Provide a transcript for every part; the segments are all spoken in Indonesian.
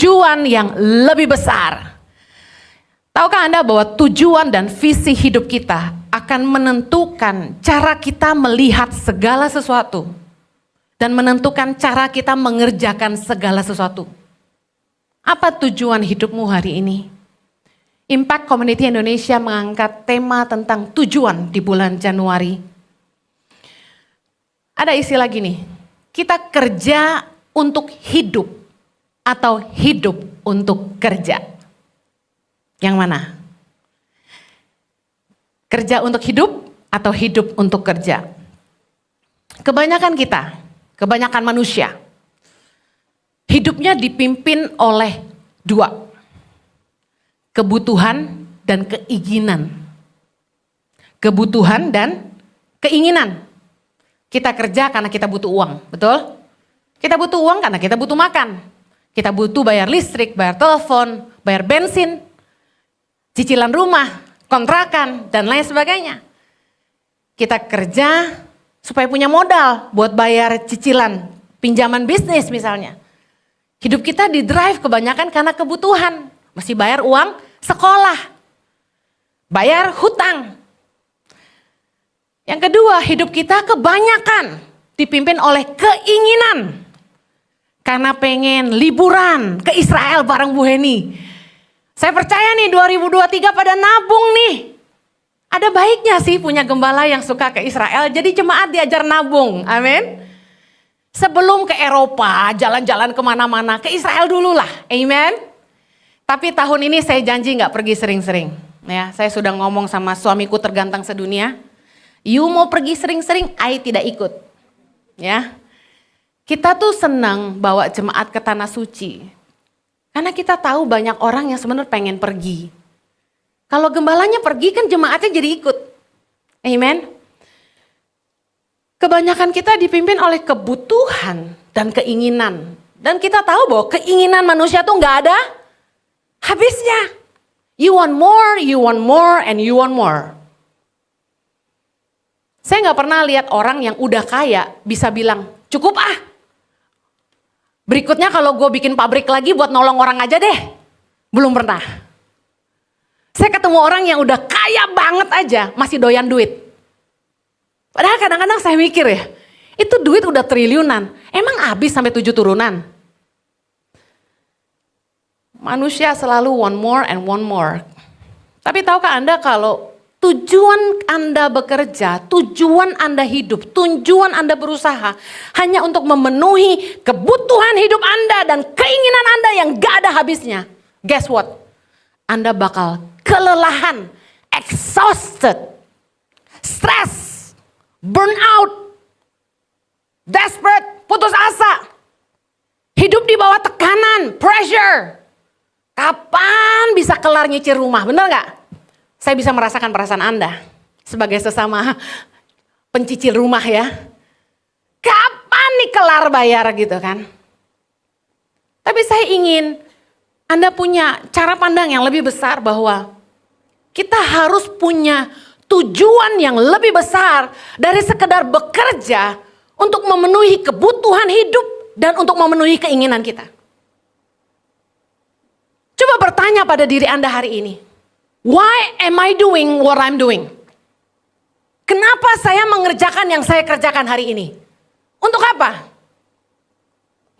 tujuan yang lebih besar. Tahukah Anda bahwa tujuan dan visi hidup kita akan menentukan cara kita melihat segala sesuatu dan menentukan cara kita mengerjakan segala sesuatu. Apa tujuan hidupmu hari ini? Impact Community Indonesia mengangkat tema tentang tujuan di bulan Januari. Ada istilah gini, kita kerja untuk hidup atau hidup untuk kerja. Yang mana? Kerja untuk hidup atau hidup untuk kerja? Kebanyakan kita, kebanyakan manusia, hidupnya dipimpin oleh dua. Kebutuhan dan keinginan. Kebutuhan dan keinginan. Kita kerja karena kita butuh uang, betul? Kita butuh uang karena kita butuh makan. Kita butuh bayar listrik, bayar telepon, bayar bensin, cicilan rumah, kontrakan, dan lain sebagainya. Kita kerja supaya punya modal buat bayar cicilan, pinjaman bisnis misalnya. Hidup kita didrive kebanyakan karena kebutuhan. Mesti bayar uang sekolah, bayar hutang. Yang kedua, hidup kita kebanyakan dipimpin oleh keinginan. Karena pengen liburan ke Israel bareng Bu Heni. Saya percaya nih 2023 pada nabung nih. Ada baiknya sih punya gembala yang suka ke Israel. Jadi jemaat diajar nabung. Amin. Sebelum ke Eropa, jalan-jalan kemana-mana, ke Israel dulu lah. Amen. Tapi tahun ini saya janji gak pergi sering-sering. Ya, saya sudah ngomong sama suamiku terganteng sedunia. You mau pergi sering-sering, I tidak ikut. Ya, kita tuh senang bawa jemaat ke Tanah Suci. Karena kita tahu banyak orang yang sebenarnya pengen pergi. Kalau gembalanya pergi kan jemaatnya jadi ikut. Amen. Kebanyakan kita dipimpin oleh kebutuhan dan keinginan. Dan kita tahu bahwa keinginan manusia tuh gak ada habisnya. You want more, and you want more. Saya gak pernah lihat orang yang udah kaya bisa bilang, cukup ah. Berikutnya kalau gue bikin pabrik lagi buat nolong orang aja deh. Belum pernah. Saya ketemu orang yang udah kaya banget aja masih doyan duit. Padahal kadang-kadang saya mikir ya, itu duit udah triliunan. Emang habis sampai 7 turunan? Manusia selalu want more and want more. Tapi tahukah Anda kalau tujuan Anda bekerja, tujuan Anda hidup, tujuan Anda berusaha hanya untuk memenuhi kebutuhan hidup Anda dan keinginan Anda yang gak ada habisnya. Guess what? Anda bakal kelelahan, exhausted, stress, burnout, desperate, putus asa. Hidup di bawah tekanan, pressure. Kapan bisa kelar nyicil rumah, bener gak? Saya bisa merasakan perasaan Anda sebagai sesama pencicil rumah ya. Kapan nih kelar bayar gitu kan? Tapi saya ingin Anda punya cara pandang yang lebih besar bahwa kita harus punya tujuan yang lebih besar dari sekedar bekerja untuk memenuhi kebutuhan hidup dan untuk memenuhi keinginan kita. Coba bertanya pada diri Anda hari ini. Why am I doing what I'm doing? Kenapa saya mengerjakan yang saya kerjakan hari ini? Untuk apa?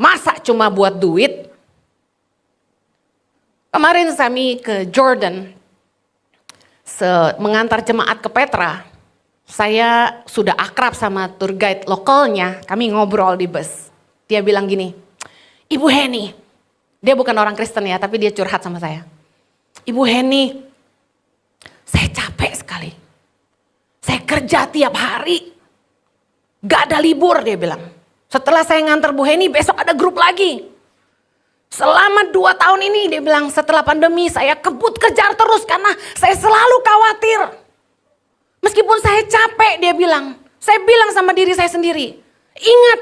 Masa cuma buat duit? Kemarin kami ke Jordan, mengantar jemaat ke Petra. Saya sudah akrab sama tour guide lokalnya, kami ngobrol di bus. Dia bilang gini, Ibu Heni, dia bukan orang Kristen ya, tapi dia curhat sama saya. Ibu Heni, saya capek sekali. Saya kerja tiap hari. Gak ada libur dia bilang. Setelah saya nganter Bu Heni besok ada grup lagi. Selama 2 tahun ini dia bilang setelah pandemi saya kebut kejar terus karena saya selalu khawatir. Meskipun saya capek dia bilang. Saya bilang sama diri saya sendiri. Ingat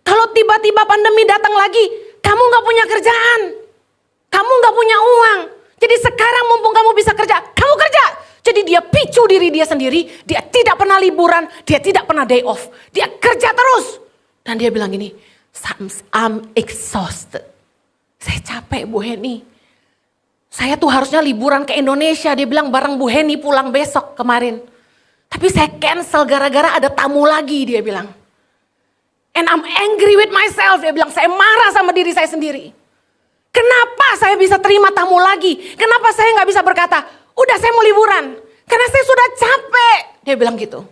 kalau tiba-tiba pandemi datang lagi kamu gak punya kerjaan. Kamu gak punya uang. Jadi sekarang mumpung kamu bisa kerja, kamu kerja. Jadi dia picu diri dia sendiri, dia tidak pernah liburan, dia tidak pernah day off. Dia kerja terus. Dan dia bilang gini, I'm exhausted. Saya capek Bu Heni. Saya tuh harusnya liburan ke Indonesia. Dia bilang bareng Bu Heni pulang besok kemarin. Tapi saya cancel gara-gara ada tamu lagi dia bilang. And I'm angry with myself. Dia bilang saya marah sama diri saya sendiri. Kenapa saya bisa terima tamu lagi? Kenapa saya gak bisa berkata, udah saya mau liburan. Karena saya sudah capek. Dia bilang gitu.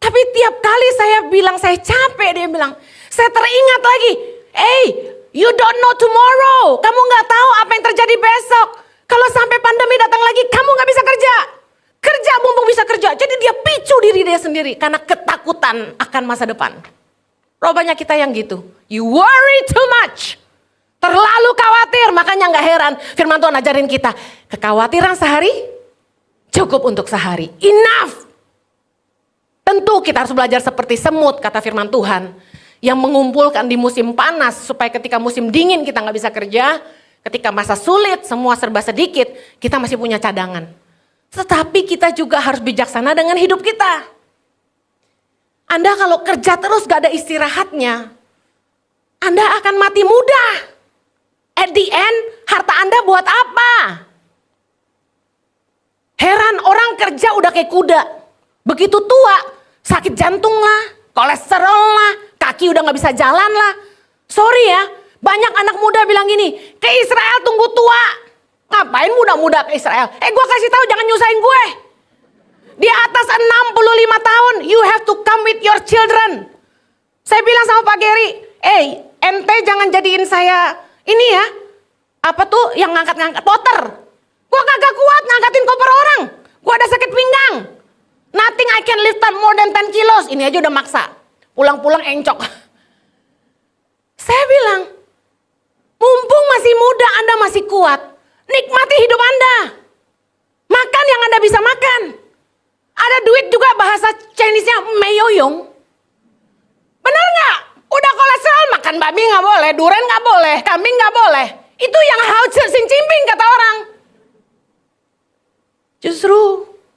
Tapi tiap kali saya bilang saya capek, dia bilang, saya teringat lagi. Hey, you don't know tomorrow. Kamu gak tahu apa yang terjadi besok. Kalau sampai pandemi datang lagi, kamu gak bisa kerja. Kerja mumpung bisa kerja. Jadi dia picu diri dia sendiri. Karena ketakutan akan masa depan. Rupanya kita yang gitu. You worry too much. Terlalu khawatir. Makanya gak heran firman Tuhan ajarin kita. Kekhawatiran sehari, cukup untuk sehari. Enough. Tentu kita harus belajar seperti semut kata firman Tuhan. Yang mengumpulkan di musim panas. Supaya ketika musim dingin kita gak bisa kerja. Ketika masa sulit semua serba sedikit. Kita masih punya cadangan. Tetapi kita juga harus bijaksana dengan hidup kita. Anda kalau kerja terus gak ada istirahatnya. Anda akan mati muda. At the end harta Anda buat apa? Heran orang kerja udah kayak kuda. Begitu tua sakit jantung lah. Kolesterol lah. Kaki udah gak bisa jalan lah. Sorry ya. Banyak anak muda bilang gini. Ke Israel tunggu tua. Ngapain muda-muda ke Israel? Gue kasih tahu jangan nyusahin gue. Di atas 65 tahun, you have to come with your children. Saya bilang sama Pak Gary, ente jangan jadiin saya ini ya. Apa tuh yang ngangkat-ngangkat poter. Gue kagak kuat ngangkatin koper orang. Gue ada sakit pinggang. Nothing I can lift up more than 10 kilos. Ini aja udah maksa. Pulang-pulang encok. Saya bilang, mumpung masih muda Anda masih kuat. Nikmati hidup Anda. Makan yang Anda bisa makan. Ada duit juga bahasa Chinese-nya meyoyong. Benar nggak? Udah kolesterol makan babi nggak boleh, durian nggak boleh, kambing nggak boleh. Itu yang hao Xi Jinping kata orang. Justru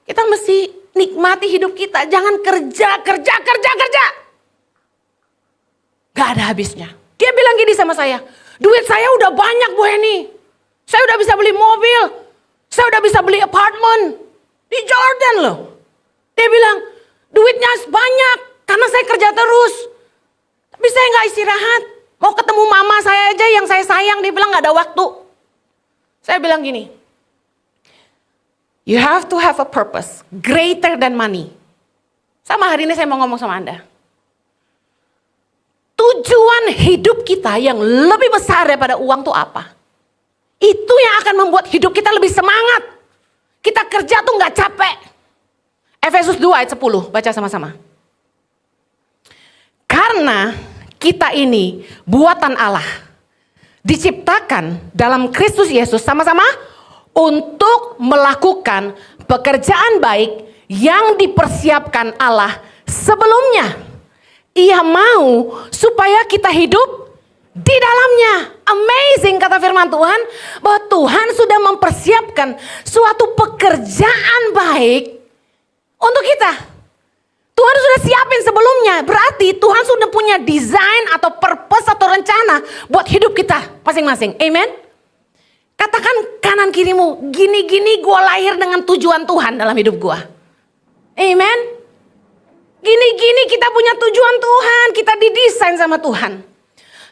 kita mesti nikmati hidup kita. Jangan kerja. Gak ada habisnya. Dia bilang gini sama saya. Duit saya udah banyak Bu Heni. Saya udah bisa beli mobil. Saya udah bisa beli apartemen. Di Jordan loh. Dia bilang, duitnya banyak. Karena saya kerja terus. Tapi saya gak istirahat. Mau ketemu mama saya aja yang saya sayang. Dia bilang gak ada waktu. Saya bilang gini. You have to have a purpose. Greater than money. Sama hari ini saya mau ngomong sama Anda. Tujuan hidup kita yang lebih besar daripada uang itu apa? Itu yang akan membuat hidup kita lebih semangat. Kita kerja tuh gak capek. Efesus 2 ayat 10, baca sama-sama. Karena kita ini buatan Allah. Diciptakan dalam Kristus Yesus sama-sama. Untuk melakukan pekerjaan baik yang dipersiapkan Allah sebelumnya. Ia mau supaya kita hidup di dalamnya. Amazing kata firman Tuhan. Bahwa Tuhan sudah mempersiapkan suatu pekerjaan baik untuk kita. Tuhan sudah siapin sebelumnya. Berarti Tuhan sudah punya desain atau purpose atau rencana buat hidup kita masing-masing. Amen. Katakan kanan kirimu, gini-gini gue lahir dengan tujuan Tuhan dalam hidup gue. Amen. Gini-gini kita punya tujuan Tuhan, kita didesain sama Tuhan.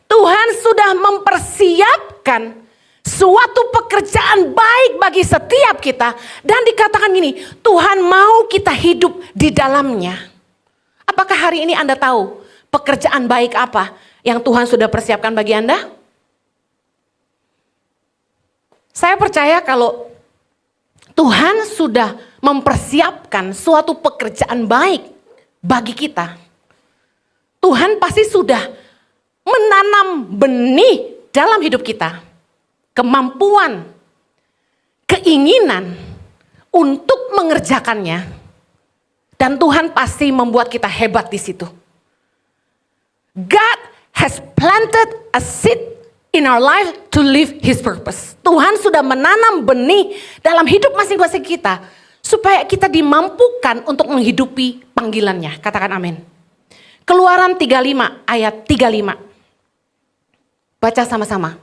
Tuhan sudah mempersiapkan suatu pekerjaan baik bagi setiap kita. Dan dikatakan gini, Tuhan mau kita hidup di dalamnya. Apakah hari ini Anda tahu pekerjaan baik apa yang Tuhan sudah persiapkan bagi Anda? Saya percaya kalau Tuhan sudah mempersiapkan suatu pekerjaan baik bagi kita. Tuhan pasti sudah menanam benih dalam hidup kita. Kemampuan, keinginan untuk mengerjakannya. Dan Tuhan pasti membuat kita hebat di situ. God has planted a seed in our life to live His purpose. Tuhan sudah menanam benih dalam hidup masing-masing kita. Supaya kita dimampukan untuk menghidupi panggilannya. Katakan amin. Keluaran 35 ayat 35. Baca sama-sama.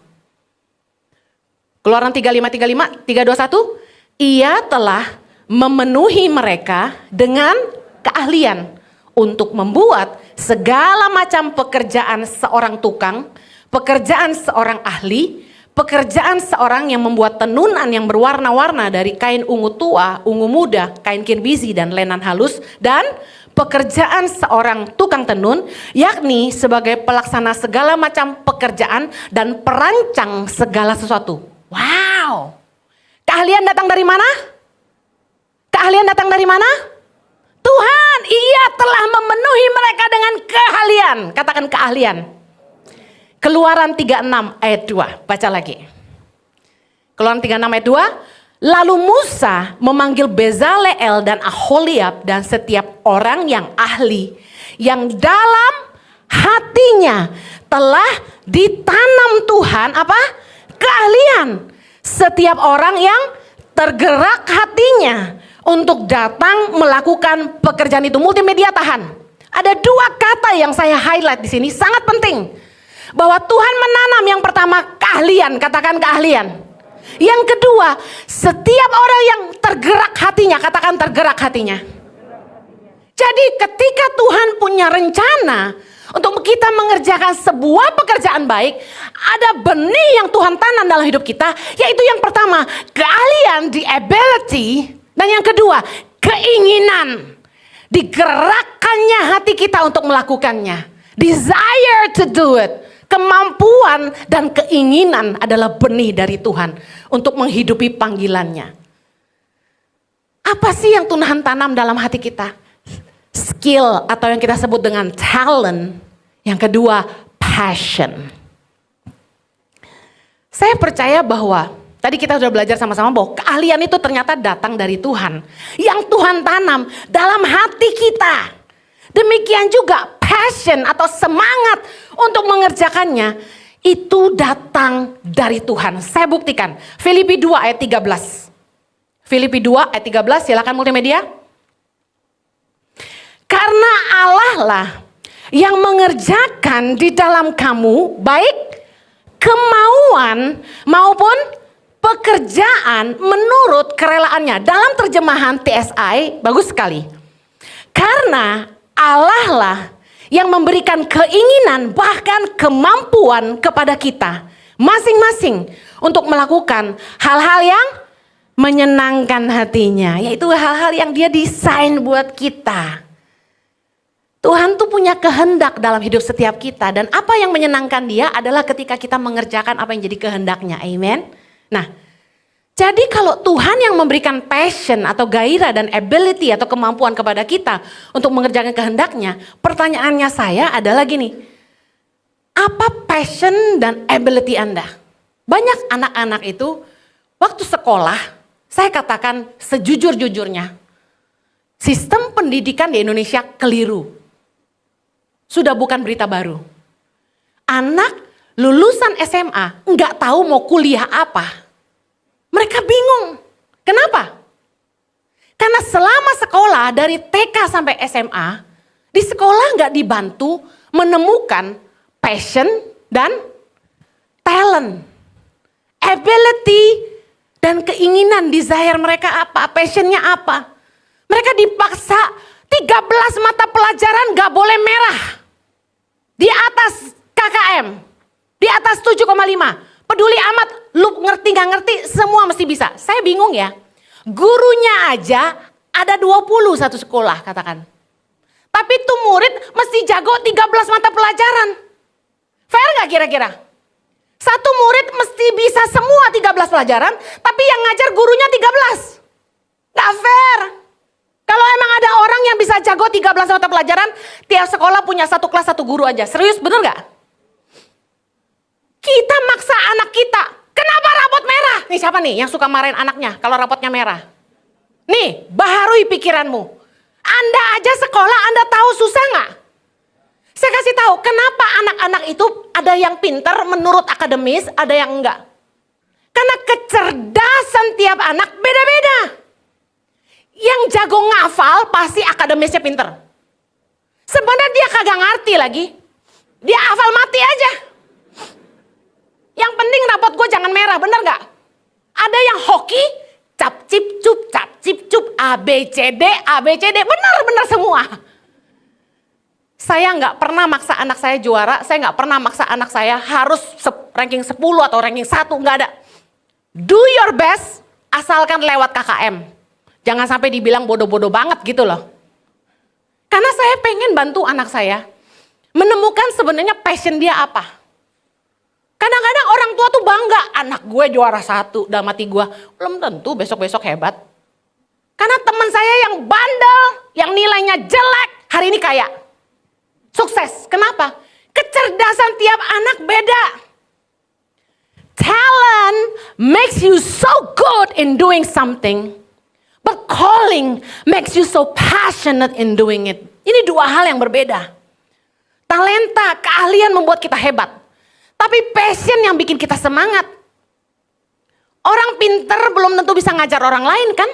Keluaran 35, 321. Ia telah memenuhi mereka dengan keahlian untuk membuat segala macam pekerjaan seorang tukang, pekerjaan seorang ahli, pekerjaan seorang yang membuat tenunan yang berwarna-warna dari kain ungu tua, ungu muda, kain kirbizi dan lenan halus, dan pekerjaan seorang tukang tenun, yakni sebagai pelaksana segala macam pekerjaan dan perancang segala sesuatu. Wow. Keahlian datang dari mana? Keahlian datang dari mana? Tuhan, ia telah memenuhi mereka dengan keahlian. Katakan keahlian. Keluaran 36 ayat 2, baca lagi. Keluaran 36 ayat 2. Lalu Musa memanggil Bezaleel dan Aholiab dan setiap orang yang ahli, yang dalam hatinya telah ditanam Tuhan apa? Keahlian. Setiap orang yang tergerak hatinya untuk datang melakukan pekerjaan itu. Multimedia tahan. Ada dua kata yang saya highlight di sini sangat penting. Bahwa Tuhan menanam yang pertama keahlian, katakan keahlian. Yang kedua, setiap orang yang tergerak hatinya, katakan tergerak hatinya. Jadi ketika Tuhan punya rencana untuk kita mengerjakan sebuah pekerjaan baik, ada benih yang Tuhan tanam dalam hidup kita, yaitu yang pertama, keahlian, the ability, dan yang kedua, keinginan. Digerakkannya hati kita untuk melakukannya. Desire to do it. Kemampuan dan keinginan adalah benih dari Tuhan untuk menghidupi panggilannya. Apa sih yang Tuhan tanam dalam hati kita? Skill atau yang kita sebut dengan talent. Yang kedua, passion. Saya percaya bahwa tadi kita sudah belajar sama-sama bahwa keahlian itu ternyata datang dari Tuhan. Yang Tuhan tanam dalam hati kita. Demikian juga passion atau semangat untuk mengerjakannya itu datang dari Tuhan. Saya buktikan. Filipi 2 ayat 13. Filipi 2 ayat 13, silakan multimedia. Karena Allah lah yang mengerjakan di dalam kamu baik kemauan maupun pekerjaan menurut kerelaannya. Dalam terjemahan TSI bagus sekali. Karena Allah lah yang memberikan keinginan bahkan kemampuan kepada kita masing-masing untuk melakukan hal-hal yang menyenangkan hatinya, yaitu hal-hal yang Dia desain buat kita. Tuhan tuh punya kehendak dalam hidup setiap kita, dan apa yang menyenangkan Dia adalah ketika kita mengerjakan apa yang jadi kehendaknya. Amen. Nah, jadi kalau Tuhan yang memberikan passion atau gairah dan ability atau kemampuan kepada kita untuk mengerjakan kehendaknya, pertanyaannya saya adalah gini, apa passion dan ability Anda? Banyak anak-anak itu waktu sekolah, saya katakan sejujur-jujurnya, sistem pendidikan di Indonesia keliru. Sudah bukan berita baru. Anak lulusan SMA nggak tahu mau kuliah apa. Mereka bingung. Kenapa? Karena selama sekolah dari TK sampai SMA, di sekolah nggak dibantu menemukan passion dan talent. Ability dan keinginan, desire mereka apa, passionnya apa. Mereka dipaksa 13 mata pelajaran nggak boleh merah. Di atas KKM, di atas 7,5. Peduli amat, lu ngerti gak ngerti, semua mesti bisa. Saya bingung ya, gurunya aja ada 20 satu sekolah katakan. Tapi tuh murid mesti jago 13 mata pelajaran. Fair gak kira-kira? Satu murid mesti bisa semua 13 pelajaran, tapi yang ngajar gurunya 13. Gak fair. Kalau emang ada orang yang bisa jago 13 mata pelajaran, tiap sekolah punya satu kelas satu guru aja. Serius bener gak? Kita maksa anak kita. Kenapa rapot merah? Nih siapa nih yang suka marahin anaknya kalau rapotnya merah? Nih, baharui pikiranmu. Anda aja sekolah, Anda tahu susah gak? Saya kasih tahu, kenapa anak-anak itu ada yang pintar menurut akademis, ada yang enggak. Karena kecerdasan tiap anak beda-beda. Yang jago ngafal pasti akademisnya pintar. Sebenarnya dia kagak ngerti lagi. Dia hafal mati aja. Yang penting rapot gue jangan merah, bener gak? Ada yang hoki, cap cip cup, A B C D, benar semua. Saya nggak pernah maksa anak saya juara, saya nggak pernah maksa anak saya harus ranking 10 atau ranking 1, nggak ada. Do your best, asalkan lewat KKM. Jangan sampai dibilang bodoh-bodoh banget gitu loh. Karena saya pengen bantu anak saya menemukan sebenarnya passion dia apa. Kadang-kadang orang tua tuh bangga, anak gue juara 1 dalam hati gue. Belum tentu besok-besok hebat. Karena teman saya yang bandel, yang nilainya jelek, hari ini kaya. Sukses, kenapa? Kecerdasan tiap anak beda. Talent makes you so good in doing something. But calling makes you so passionate in doing it. Ini dua hal yang berbeda. Talenta, keahlian membuat kita hebat. Tapi passion yang bikin kita semangat. Orang pinter belum tentu bisa ngajar orang lain kan?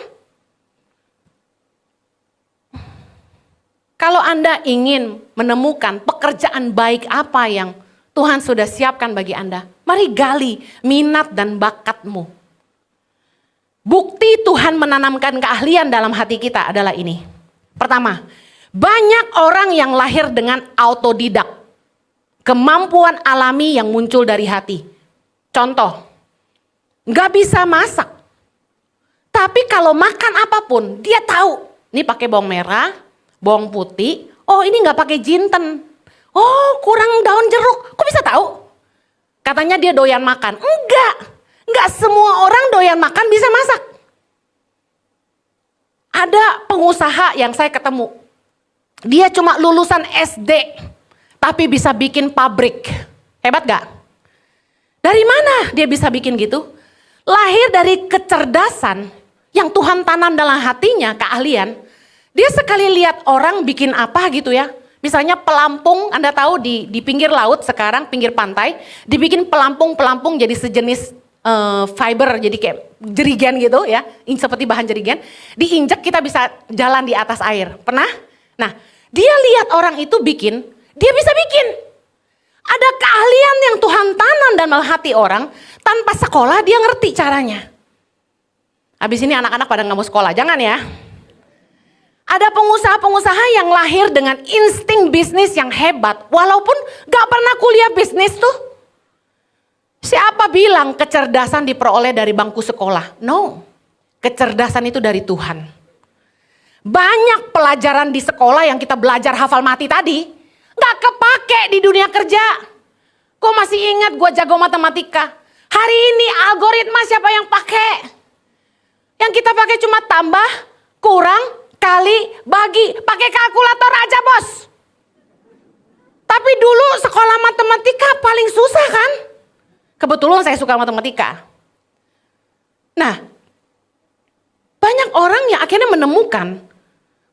Kalau Anda ingin menemukan pekerjaan baik apa yang Tuhan sudah siapkan bagi Anda, mari gali minat dan bakatmu. Bukti Tuhan menanamkan keahlian dalam hati kita adalah ini. Pertama, banyak orang yang lahir dengan autodidak. Kemampuan alami yang muncul dari hati. Contoh, gak bisa masak. Tapi kalau makan apapun, dia tahu. Ini pakai bawang merah, bawang putih. Oh ini gak pakai jinten. Oh kurang daun jeruk. Kok bisa tahu? Katanya dia doyan makan. Enggak semua orang doyan makan bisa masak. Ada pengusaha yang saya ketemu. Dia cuma lulusan SD. Tapi bisa bikin pabrik. Hebat gak? Dari mana dia bisa bikin gitu? Lahir dari kecerdasan yang Tuhan tanam dalam hatinya, keahlian. Dia sekali lihat orang bikin apa gitu ya. Misalnya pelampung, Anda tahu di pinggir laut sekarang, pinggir pantai. Dibikin pelampung jadi sejenis fiber, jadi kayak jerigen gitu ya. Seperti bahan jerigen. Diinjek kita bisa jalan di atas air. Pernah? Nah, dia lihat orang itu bikin, dia bisa bikin. Ada keahlian yang Tuhan tanam dalam hati orang, tanpa sekolah dia ngerti caranya. Habis ini anak-anak pada nggak mau sekolah, jangan ya. Ada pengusaha-pengusaha yang lahir dengan insting bisnis yang hebat, walaupun gak pernah kuliah bisnis tuh. Siapa bilang kecerdasan diperoleh dari bangku sekolah? No, kecerdasan itu dari Tuhan. Banyak pelajaran di sekolah yang kita belajar hafal mati tadi, gak kepake di dunia kerja. Kok masih ingat gue jago matematika? Hari ini algoritma siapa yang pakai? Yang kita pakai cuma tambah, kurang, kali, bagi, pakai kalkulator aja bos. Tapi dulu sekolah matematika paling susah kan? Kebetulan saya suka matematika. Nah, banyak orang yang akhirnya menemukan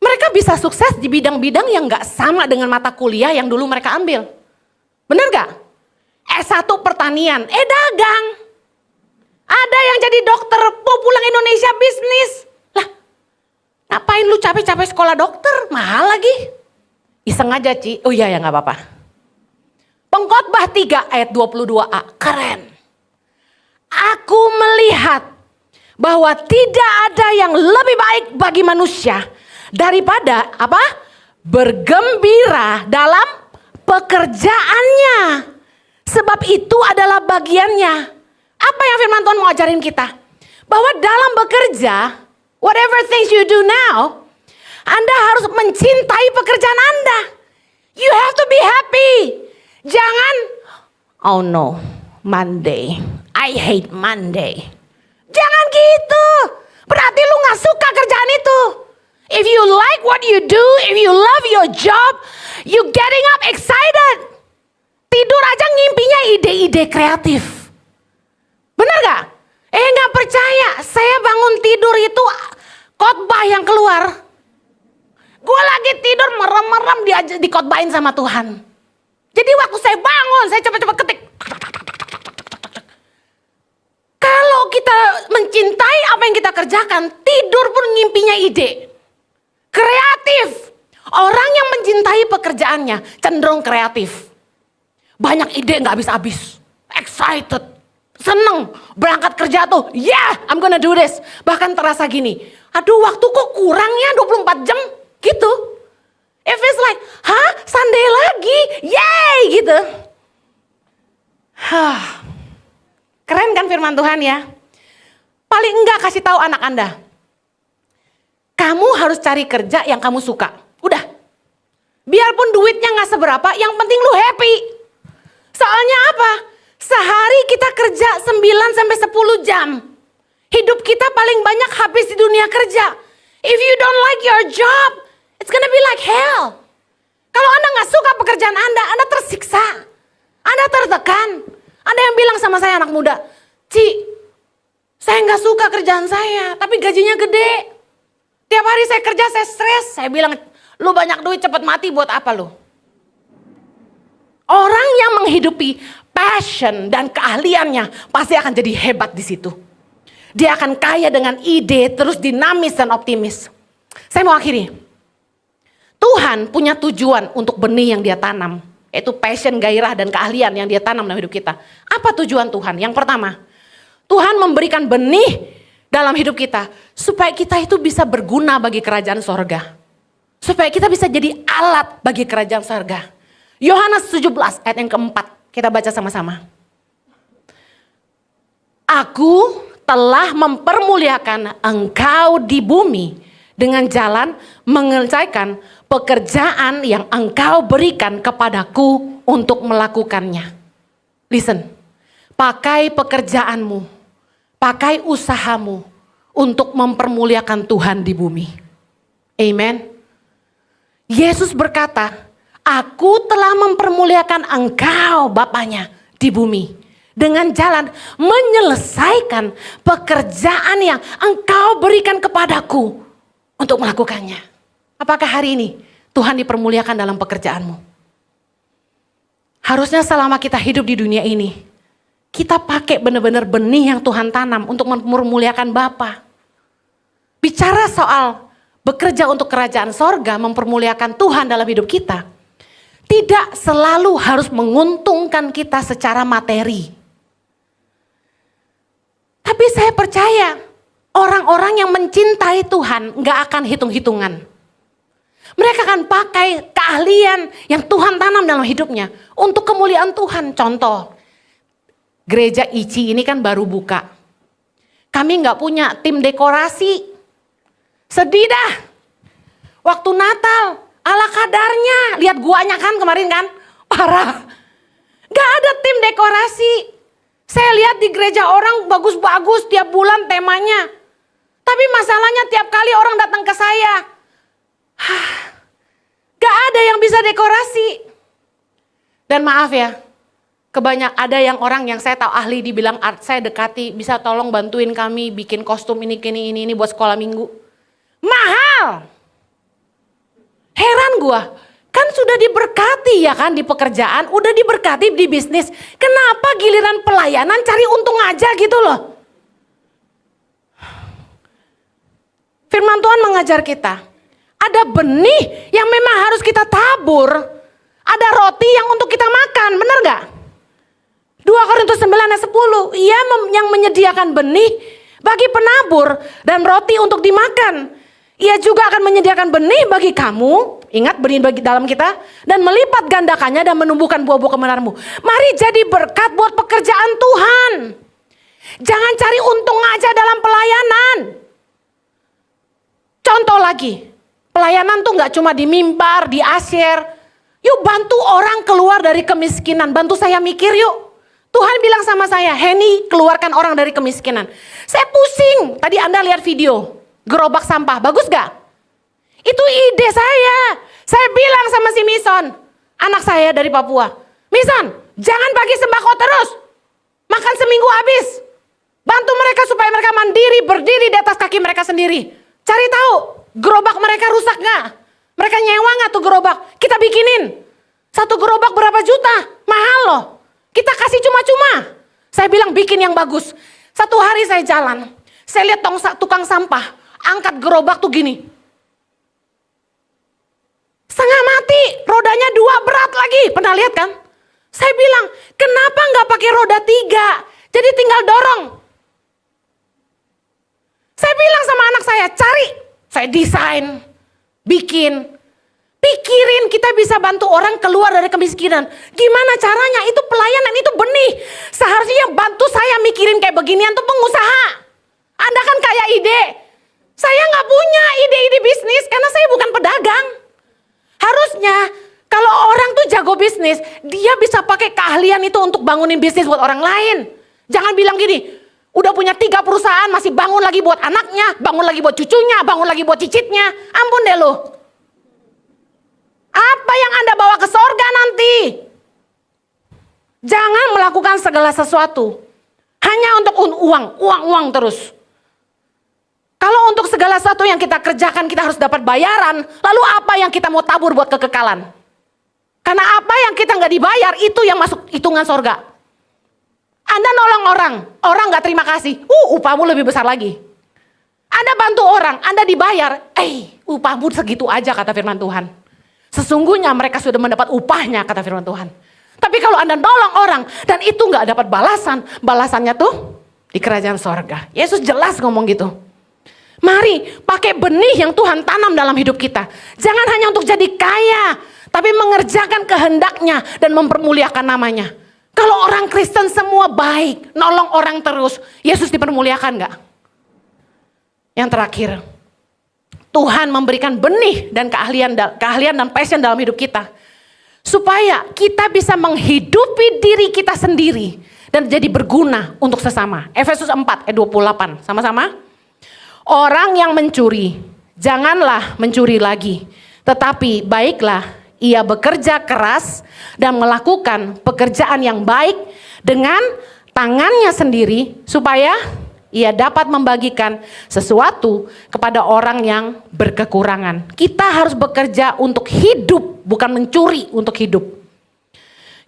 mereka bisa sukses di bidang-bidang yang gak sama dengan mata kuliah yang dulu mereka ambil. Bener gak? S1 pertanian, dagang. Ada yang jadi dokter, mau pulang Indonesia bisnis. Lah, ngapain lu capek-capek sekolah dokter? Mahal lagi. Iseng aja Ci, oh iya ya gak apa-apa. Pengkhotbah 3 ayat 22a, keren. Aku melihat bahwa tidak ada yang lebih baik bagi manusia daripada apa? Bergembira dalam pekerjaannya. Sebab itu adalah bagiannya. Apa yang firman Tuhan mau ajarin kita? Bahwa dalam bekerja, whatever things you do now, Anda harus mencintai pekerjaan Anda. You have to be happy. Jangan, oh no, Monday. I hate Monday. Jangan gitu. Berarti lu gak suka kerjaan itu. If you like what you do, if you love your job, you getting up excited. Tidur aja ngimpinya ide-ide kreatif. Bener gak? Gak percaya. Saya bangun tidur itu khotbah yang keluar. Gue lagi tidur merem-merem dikotbahin sama Tuhan. Jadi waktu saya bangun, saya cepet-cepet ketik. Kalau kita mencintai apa yang kita kerjakan, tidur pun ngimpinya ide. Kreatif. Orang yang mencintai pekerjaannya cenderung kreatif. Banyak ide gak habis-habis. Excited. Seneng, berangkat kerja tuh, yeah, I'm gonna do this. Bahkan terasa gini, aduh waktu kok kurang ya 24 jam, gitu. It feels like, hah, Sunday lagi, yay, gitu. Keren kan firman Tuhan ya? Paling enggak kasih tahu anak Anda, kamu harus cari kerja yang kamu suka. Udah, biarpun duitnya gak seberapa, yang penting lu happy. Soalnya apa? Sehari kita kerja 9-10 jam. Hidup kita paling banyak habis di dunia kerja. If you don't like your job, it's gonna be like hell. Kalau Anda gak suka pekerjaan Anda tersiksa. Anda tertekan. Ada yang bilang sama saya anak muda, Ci, saya gak suka kerjaan saya, tapi gajinya gede. Tiap hari saya kerja, saya stres. Saya bilang, lu banyak duit cepet mati buat apa lu? Orang yang menghidupi passion dan keahliannya pasti akan jadi hebat di situ. Dia akan kaya dengan ide, terus dinamis dan optimis. Saya mau akhiri. Tuhan punya tujuan untuk benih yang dia tanam. Yaitu passion, gairah, dan keahlian yang dia tanam dalam hidup kita. Apa tujuan Tuhan? Yang pertama, Tuhan memberikan benih dalam hidup kita. Supaya kita itu bisa berguna bagi kerajaan sorga. Supaya kita bisa jadi alat bagi kerajaan sorga. Yohanes 17 ayat yang keempat. Kita baca sama-sama. Aku telah mempermuliakan engkau di bumi dengan jalan mengerjakan pekerjaan yang engkau berikan kepadaku untuk melakukannya. Listen, pakai pekerjaanmu, pakai usahamu untuk mempermuliakan Tuhan di bumi. Amen. Yesus berkata, aku telah mempermuliakan engkau Bapaknya di bumi. Dengan jalan menyelesaikan pekerjaan yang engkau berikan kepadaku untuk melakukannya. Apakah hari ini Tuhan dipermuliakan dalam pekerjaanmu? Harusnya selama kita hidup di dunia ini, kita pakai benar-benar benih yang Tuhan tanam untuk mempermuliakan Bapa. Bicara soal bekerja untuk kerajaan sorga, mempermuliakan Tuhan dalam hidup kita, tidak selalu harus menguntungkan kita secara materi. Tapi saya percaya orang-orang yang mencintai Tuhan gak akan hitung-hitungan. Mereka akan pakai keahlian yang Tuhan tanam dalam hidupnya untuk kemuliaan Tuhan. Contoh, gereja ICI ini kan baru buka. Kami gak punya tim dekorasi. Sedih dah. Waktu Natal, ala kadarnya. Lihat guanya kan kemarin kan, parah. Gak ada tim dekorasi. Saya lihat di gereja orang bagus-bagus tiap bulan temanya. Tapi masalahnya tiap kali orang datang ke saya, gak ada yang bisa dekorasi. Dan maaf ya, ada yang orang yang saya tahu ahli di bidang art, saya dekati, bisa tolong bantuin kami bikin kostum ini buat sekolah minggu. Mahal. Heran gua, kan sudah diberkati ya kan di pekerjaan, udah diberkati di bisnis. Kenapa giliran pelayanan cari untung aja gitu loh? Firman Tuhan mengajar kita, ada benih yang memang harus kita tabur. Ada roti yang untuk kita makan, benar gak? 2 Korintus 9 ayat 10, ia yang menyediakan benih bagi penabur dan roti untuk dimakan. Ia juga akan menyediakan benih bagi kamu, ingat benih bagi dalam kita, dan melipat gandakannya dan menumbuhkan buah-buah kebenaranmu. Mari jadi berkat buat pekerjaan Tuhan. Jangan cari untung aja dalam pelayanan. Contoh lagi, pelayanan tuh gak cuma di mimbar, di asyir. Yuk bantu orang keluar dari kemiskinan, bantu saya mikir yuk. Tuhan bilang sama saya, Henny keluarkan orang dari kemiskinan. Saya pusing, tadi Anda lihat video. Gerobak sampah, bagus gak? Itu ide saya. Saya bilang sama si Mison, anak saya dari Papua. Mison, jangan bagi sembako terus. Makan seminggu habis. Bantu mereka supaya mereka mandiri, berdiri di atas kaki mereka sendiri. Cari tahu, gerobak mereka rusak gak? Mereka nyewa gak tuh gerobak? Kita bikinin. 1 gerobak berapa juta? Mahal loh. Kita kasih cuma-cuma. Saya bilang bikin yang bagus. Satu hari saya jalan, saya lihat tukang sampah. Angkat gerobak tuh gini. Setengah mati, rodanya 2 berat lagi. Pernah lihat kan? Saya bilang, kenapa gak pakai roda 3? Jadi tinggal dorong. Saya bilang sama anak saya, cari. Saya desain, bikin. Pikirin kita bisa bantu orang keluar dari kemiskinan. Gimana caranya? Itu pelayanan, itu benih. Seharusnya yang bantu saya mikirin kayak beginian tuh pengusaha. Anda kan kaya ide. Saya gak punya ide-ide bisnis karena saya bukan pedagang. Harusnya kalau orang tuh jago bisnis, dia bisa pakai keahlian itu untuk bangunin bisnis buat orang lain. Jangan bilang gini, udah punya 3 perusahaan masih bangun lagi buat anaknya, bangun lagi buat cucunya, bangun lagi buat cicitnya. Ampun deh lo. Apa yang Anda bawa ke sorga nanti? Jangan melakukan segala sesuatu hanya untuk uang terus. Kalau untuk segala sesuatu yang kita kerjakan kita harus dapat bayaran, lalu apa yang kita mau tabur buat kekekalan? Karena apa yang kita nggak dibayar itu yang masuk hitungan sorga. Anda nolong orang nggak terima kasih, upahmu lebih besar lagi. Anda bantu orang, Anda dibayar, upahmu segitu aja kata firman Tuhan. Sesungguhnya mereka sudah mendapat upahnya kata firman Tuhan. Tapi kalau Anda nolong orang dan itu nggak dapat balasannya tuh di kerajaan sorga. Yesus jelas ngomong gitu. Mari pakai benih yang Tuhan tanam dalam hidup kita. Jangan hanya untuk jadi kaya, tapi mengerjakan kehendaknya dan mempermuliakan namanya. Kalau orang Kristen semua baik, nolong orang terus, Yesus dipermuliakan nggak? Yang terakhir, Tuhan memberikan benih dan keahlian dan passion dalam hidup kita. Supaya kita bisa menghidupi diri kita sendiri dan jadi berguna untuk sesama. Efesus 4 ayat 28, sama-sama. Orang yang mencuri, janganlah mencuri lagi. Tetapi baiklah ia bekerja keras dan melakukan pekerjaan yang baik dengan tangannya sendiri supaya ia dapat membagikan sesuatu kepada orang yang berkekurangan. Kita harus bekerja untuk hidup, bukan mencuri untuk hidup.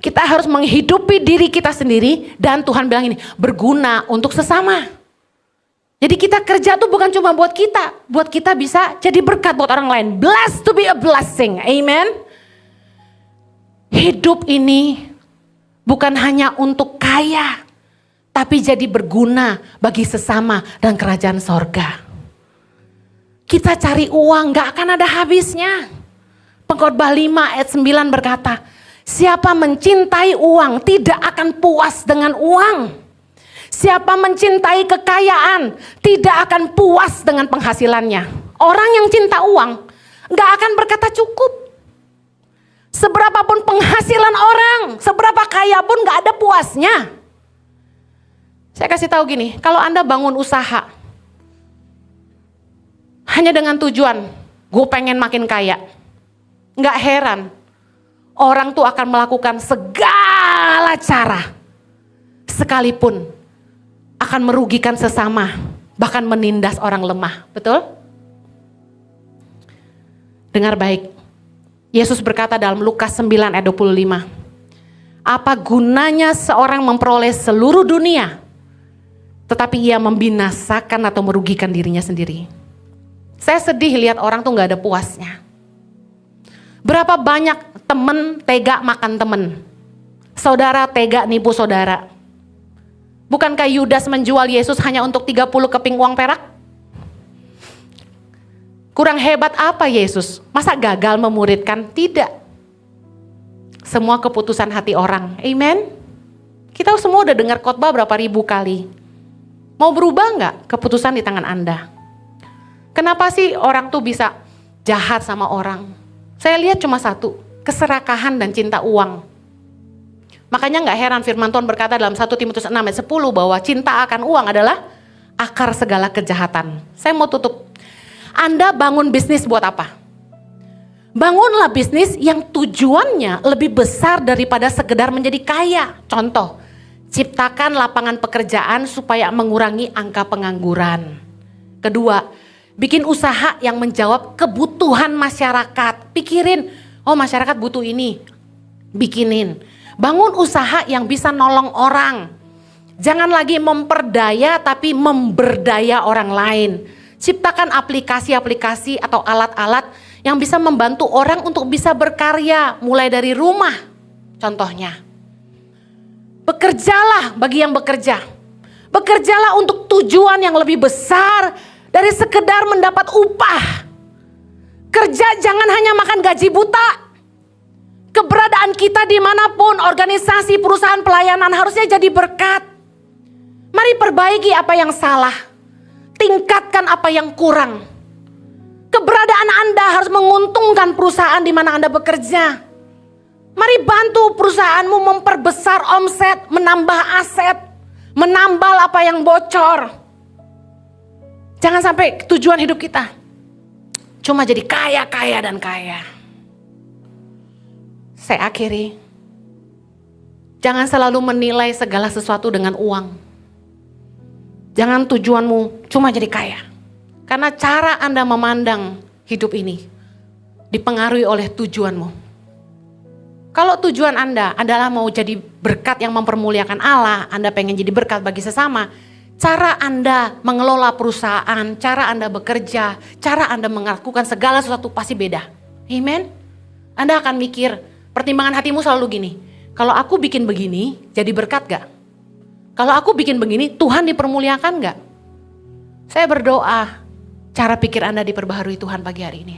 Kita harus menghidupi diri kita sendiri dan Tuhan bilang ini, berguna untuk sesama. Jadi kita kerja tuh bukan cuma buat kita bisa jadi berkat buat orang lain. Blessed to be a blessing, amen. Hidup ini bukan hanya untuk kaya, tapi jadi berguna bagi sesama dan kerajaan sorga. Kita cari uang gak akan ada habisnya. Pengkhotbah 5 ayat 9 berkata, siapa mencintai uang tidak akan puas dengan uang. Siapa mencintai kekayaan tidak akan puas dengan penghasilannya. Orang yang cinta uang gak akan berkata cukup. Seberapapun penghasilan orang, seberapa kaya pun gak ada puasnya. Saya kasih tahu gini, kalau Anda bangun usaha hanya dengan tujuan, gue pengen makin kaya. Nggak heran, orang tuh akan melakukan segala cara, sekalipun akan merugikan sesama, bahkan menindas orang lemah. Betul? Dengar baik, Yesus berkata dalam Lukas 9 ayat 25, apa gunanya seorang memperoleh seluruh dunia, tetapi ia membinasakan atau merugikan dirinya sendiri. Saya sedih lihat orang tuh gak ada puasnya. Berapa banyak temen tega makan temen. Saudara tega nipu saudara. Bukankah Yudas menjual Yesus hanya untuk 30 keping uang perak? Kurang hebat apa Yesus? Masa gagal memuridkan? Tidak. Semua keputusan hati orang. Amen. Kita semua udah dengar khotbah berapa ribu kali. Mau berubah nggak keputusan di tangan Anda? Kenapa sih orang tuh bisa jahat sama orang? Saya lihat cuma satu, keserakahan dan cinta uang. Makanya nggak heran firman Tuhan berkata dalam 1 Timotius 6 ayat 10 bahwa cinta akan uang adalah akar segala kejahatan. Saya mau tutup. Anda bangun bisnis buat apa? Bangunlah bisnis yang tujuannya lebih besar daripada sekedar menjadi kaya. Contoh, ciptakan lapangan pekerjaan supaya mengurangi angka pengangguran. Kedua, bikin usaha yang menjawab kebutuhan masyarakat. Pikirin, oh masyarakat butuh ini, bikinin. Bangun usaha yang bisa nolong orang. Jangan lagi memperdaya tapi memberdaya orang lain. Ciptakan aplikasi-aplikasi atau alat-alat yang bisa membantu orang untuk bisa berkarya mulai dari rumah. Contohnya, bekerjalah bagi yang bekerja. Bekerjalah untuk tujuan yang lebih besar dari sekedar mendapat upah. Kerja jangan hanya makan gaji buta. Keberadaan kita dimanapun, organisasi, perusahaan, pelayanan harusnya jadi berkat. Mari perbaiki apa yang salah. Tingkatkan apa yang kurang. Keberadaan Anda harus menguntungkan perusahaan di mana Anda bekerja. Mari bantu perusahaanmu memperbesar omset, menambah aset, menambal apa yang bocor. Jangan sampai tujuan hidup kita cuma jadi kaya, kaya, dan kaya. Saya akhiri. Jangan selalu menilai segala sesuatu dengan uang. Jangan tujuanmu cuma jadi kaya. Karena cara Anda memandang hidup ini dipengaruhi oleh tujuanmu. Kalau tujuan Anda adalah mau jadi berkat yang mempermuliakan Allah, Anda pengen jadi berkat bagi sesama, cara Anda mengelola perusahaan, cara Anda bekerja, cara Anda melakukan segala sesuatu pasti beda. Amen. Anda akan mikir, pertimbangan hatimu selalu gini, kalau aku bikin begini, jadi berkat gak? Kalau aku bikin begini, Tuhan dipermuliakan gak? Saya berdoa, cara pikir Anda diperbaharui Tuhan pagi hari ini.